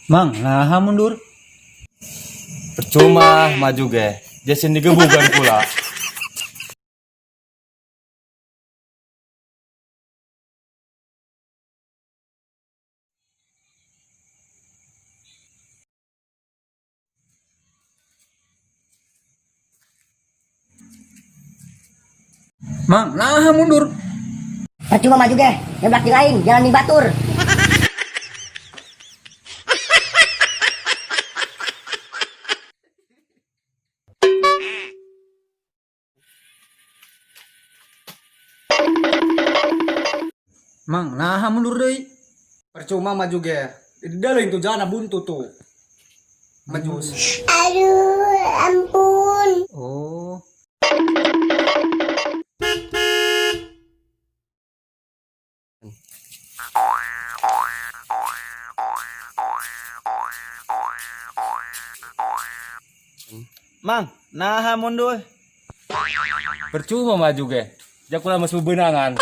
Mang, nah mundur. Percuma maju ge. Jasin digebukan pula. Mang, nah mundur. Percuma maju ge, nyeblak jeung aing, jangan ning batur. Mang, nah mundur deui. Percuma maju ge. Di dalam itu jana buntu tuh. Maju. Aduh, ampun. Oh. Mang, nah mundur. Percuma maju ge. Jakula mas bebenangan.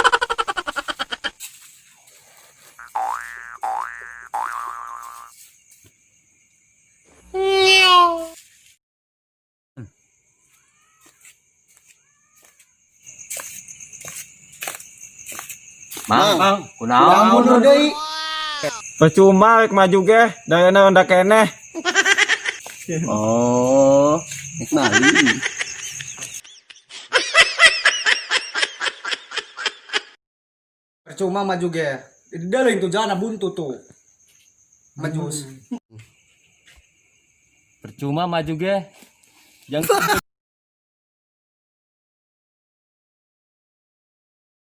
Mang, Kunaon mundur deui. percuma rek maju ge, dayana ndak keneh. Oh, nek mali. Percuma maju ge. Di dalam itu jana buntu tuh. Maju. Percuma maju ge. Jangan